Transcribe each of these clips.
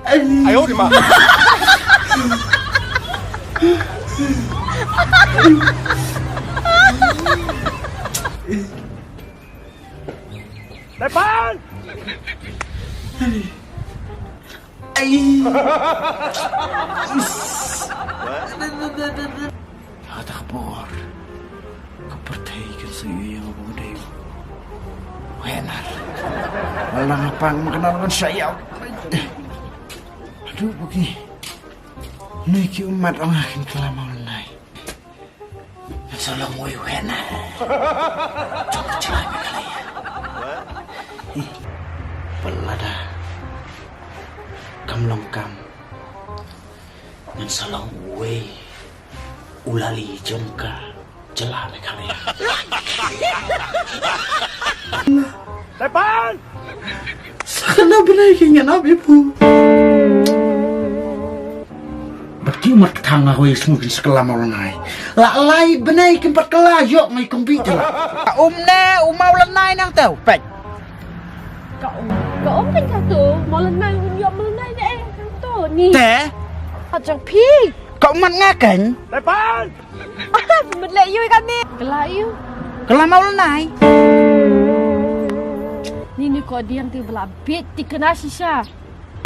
哎呦我的妈！来搬！هذا خبر kepercayaan saya yang budaya benar malah ngapang mengenalkan saya aduh bagi niki umat orang akan kelama nai salam woi benar coba celana kali ya pelada kamlongkam dan salam woi ulali jengka celah kali ya. 来搬！ Sana benar apa ibu? Berarti umat tangga kau yang mungkin sekelam orang lain. Lai benar kempat kelah yuk ngai komputer. Umau lenai nang tahu pek. Cậu ốm thanh tu một lần này một lần này nè to nè Teh, chẳng phi kau mat ngakan? 来搬！ mình lại vui kan nè kelak yêu Kelam mau lenai. ni kau diam tu belabit dikena sisa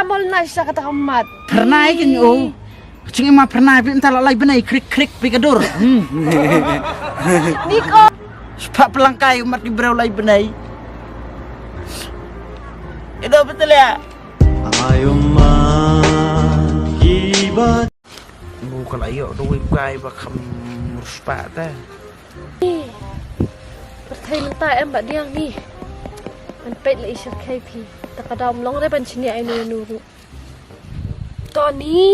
mau lenai sisa kata kamat Pernah kan oh. Cing emang pernah entah lai benar krik pikadur. ni kau Sebab pelangkai umat di berau lai benar. Itu betul ya? Ayo makibat Bukan ayo duit gai bakam ruspa teh. perthai lentai em bak diang niมันเป็ดเลยชักใครพี่แต่กระดมลงได้เป็นชิ้นใหญ่นูตอนนี้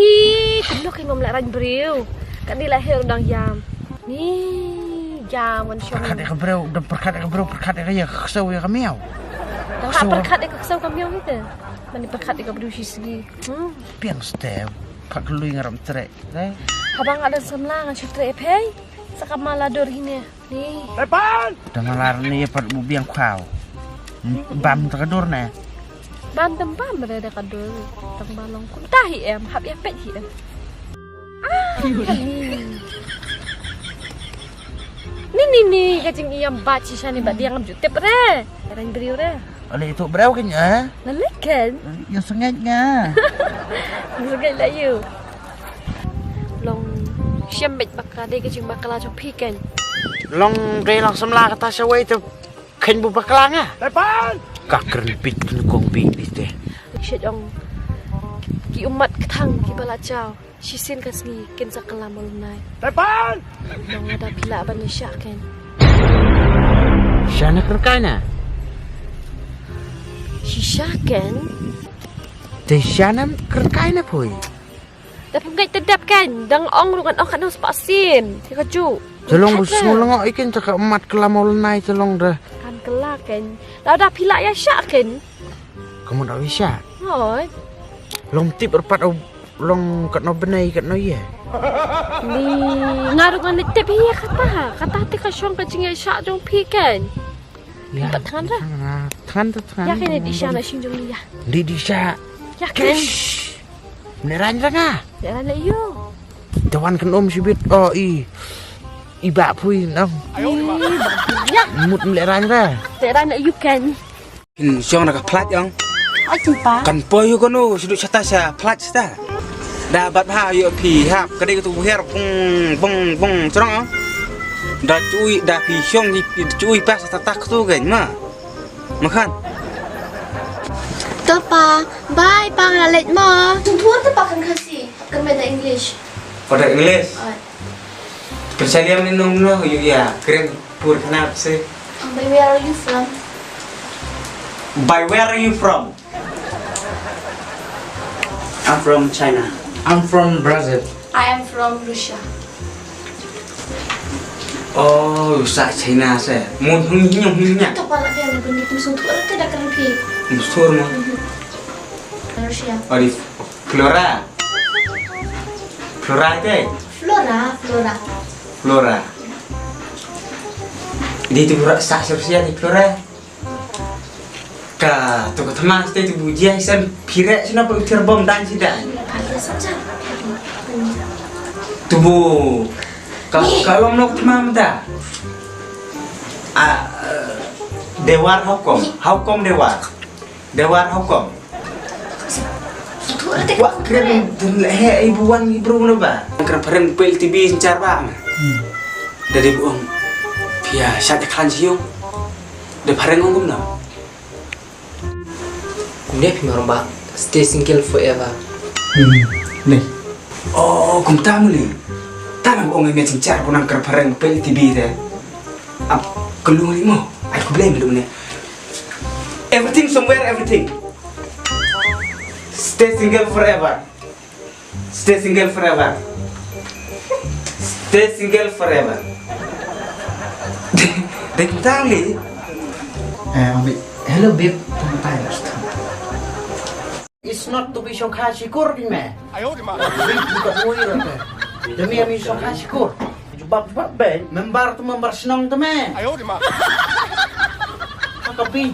คุณลูกให้งมแหละรันบริวกันนี่แหละเฮลดังยามนี่ยามมันชม Perkat yang keberau dan perkat yang ya kesau ya kamiau. dan hak perkat dia kesau kami yang kita man perkat dia berdua segi Piang step pak lui ngaram trek. habang ada semlang syutre pay sakamalador ini nih 来搬！ Dan malar ni pat biang kau. Bam terkedur na. ban tempam berada kadul tang balong ku tahi em hab ya pet hi em ni kacing iam baci sani bak diang jutep re ran beriu re Oleh itu berau kan ya? lelekan Yang sengatnya. Sebagai layu long siam bet bakal dia kacing bakal acok pikan Long re lang semla kata sawai tu ken bu baklang ah. 来搬！ Kakren pit kong pi teh. Syed ong ki umat ketang ki balacau sisin kasni ken sakalam ulunai 来搬！ dong ada pila ban syak ken Sana kerkana. shisha ken Teh sana kerkana pui. tapi ngai tedap kan dang ong rukan ong kan spasin ti kaju Tolong semulangok ikin cakap emat kelamau lenai tolong dah. kan kelak ken dah ada pila ya syak ken Kamu tak bisa. hoi Long tip erpat long kat no benai kat no ye. ni ngarukan ni tepi ya kata ti ka syong kacing ya syak jong pi kan Ya. Empat tangan dah. Tangan. ya ken di syana sing jong ya Di disa. ya ken Beneran tengah. jalan le yo Tawan kan om sibit. Oh iba pui nang. 哎呦我的妈！ ya Mut meleran dah. jalan le you can Siang nak plat yang ai jumpa kan poyo kono sudut cata sa plat sta. Da bat ha yo pi hap kadai tu her bung terang. Da cui da pi siang ni cui pas tatak tu kan ma. Makan. Topa, bye, pang lalit mo. Tuan tu pakai kasi, kena English. Pada English. Ay, Percaya ni nong no yo ya keren pur kenap se. where are you from? By where are you from? I'm from China. I'm from Brazil. I am from Russia. Oh, sa China se. Mun hung nya. Topa nak yang benih tu suntuk ada tidak kena pi. Mustur mo. Russia. Oh di Flora. Flora aja. Flora. Di itu sa Rusia di Flora. Ka, tu ko tamas te tu buji san pirek sina pa utir bom dan sida. Ada saja. Tu bu. Kalau nok tamam da. Dewar hukum dewar. Dewar hukum. Itu ada Wah, keren lehe ibuan ibru na ba? Keren pareng pel TV sencar ba. Dari buong. Pia syak kan siung. De pareng ngum na. Kumne pi maromba stay single forever. Nih. Oh, kum tamli. Tanam buong ngai sencar punang keren pareng pel TV te. Ap kelung limo. Aku blame lu ne. Everything somewhere everything. Stay single forever. Stay single forever. Stay single forever. Dek tali. Ambil. Hello babe, tanya first. It's not to be songkha syukur ni meh. 哎呦我的妈！ Bukan muir tu. Demi kami songkha syukur. Jubab ben, membar tu membar senang tu meh. 哎呦我的妈！ Tapi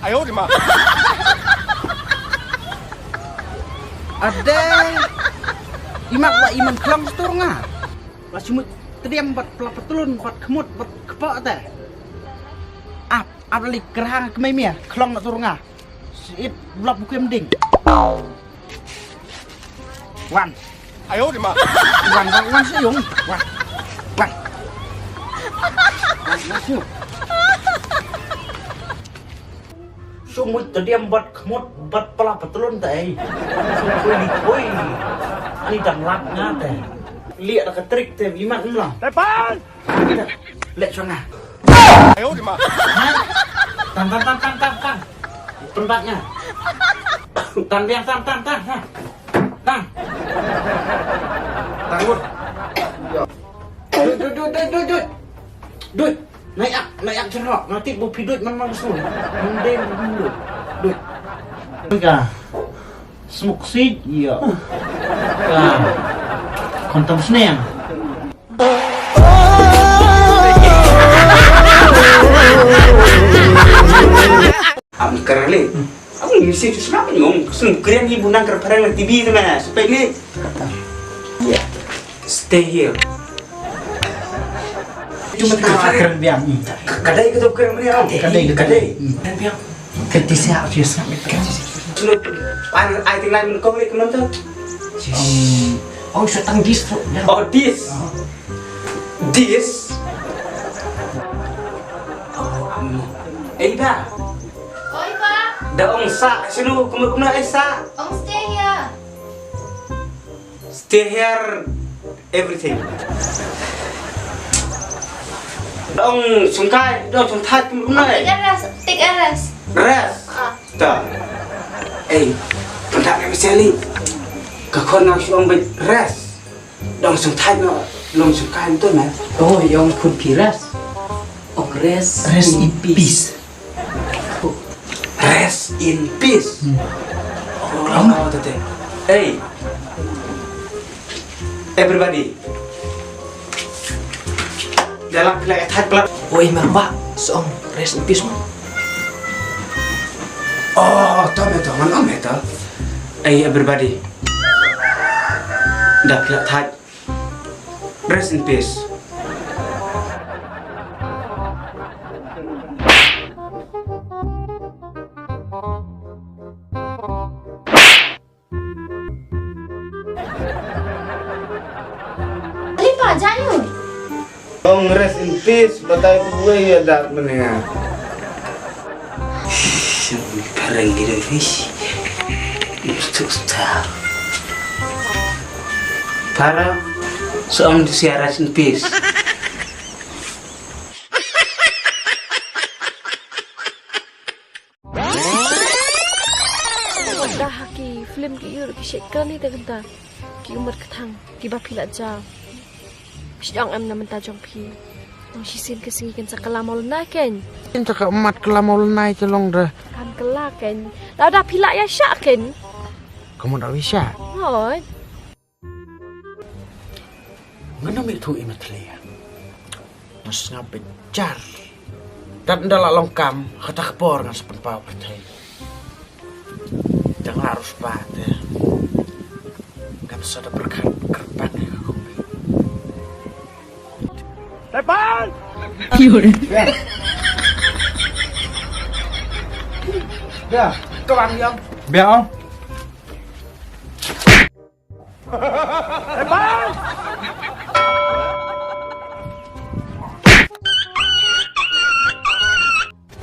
哎呦我的妈！ ada imak wa iman kelang setur nga. Lah cuma terdiam buat pelapetulun buat kemut buat kepok teh. Ap lali kerang kemai mia kelang nak tur nga. It blok buku mending. Wan 哎呦我的妈！ wan seyung. Wan. Masuk. Sumut terdiam buat kemut buat pelapetulun teh. Sumut ani dang lak nga teh. Lihat ada trik teh iman lah. 来搬！ Lihat sana. 哎呦我的妈！ Tan. Tempatnya. Tan biang tan. Tan. Tangut. Duit. Naik cerok. Nanti bupi duit memang sun. Mending duit. Enggak. Smoke seed, iya. Kontom seneng. Am kerle. Aku mesti tu senang ngom. Sun keren ibu nang keren pareng TV tu mana. Supaya ni. Yeah. Stay here. Cuma tak Keren biang. kadai kita keren ni am. Kadai. Keren biang. Ketisnya harus sampai. Sulut pan ai ting lain kau ni kemen tu. Oh, setang dis. Oh this. Ida. Oi, Pak. Daong sa sino kumuna ay sa. Om stay here. Stay here everything. Daong sungkai, daong sungtai kumuna ay. Take a rest. Rest. Ta. Pendak ni mesti ni. Kakon nak suang baik rest. Daong sungtai no, daong sungkai itu na. Oh, yang kun piras. Oh, rest in peace. Rest in peace. Oh, tete. Hey, everybody. Dalam pilihan pelak. Oh, maromba song rest in peace mo. Oh, tomato, man metal. Hey, everybody. Dah pilihan rest in peace. Lipat jangan. Dong rest in peace, batai gue ya dak menengah. Pareng gitu fish. Susah. Para seorang di rest in peace. dah ki film ki yur ki syekkan ni tak kenta. Ki umur ketang, ki bapi lak jam. Syang am nama tajong pi. Nong sisin kesini kan sakala mau lena kan. Ini cakap emat kelam mau lenai celong dah. Kan kelak kan. Dah pilak ya syak kan. Kamu tak bisa. Hoi. Mana tu imat liya. Mas ngapit jar. Dan ndala longkam kata kepor ngan sepen pau pertai. Jangan harus pada. Kan sudah berkat kerpan ya aku. Depan! Ya, kawan yang. Biar om. Depan!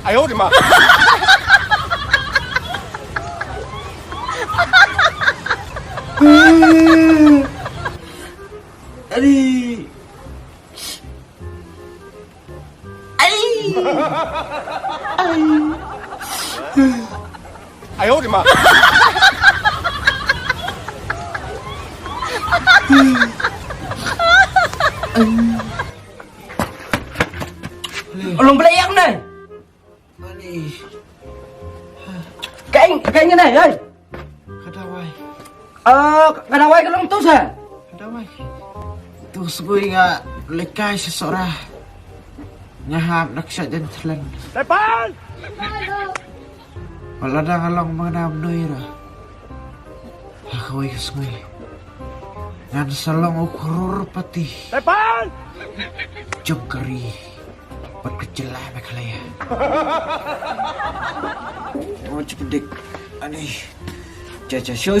Eh, oh, di ma. Aduh. Eh, oh, di ma. Ulung belayang ni. Ani, Kain ni, oi. kadawai. Kadawai ke long tu sa? Kadawai. Tu sebui nga lekai seseorang. Ngahap naksa dan telan. Depan! Wala na kalong mga namnoy ra. Hakaway kasngay. Ngan salong ukurur pati. Depan! Jokari. Pat kecela makalaya. Oh cepedik. Ani. Caca show.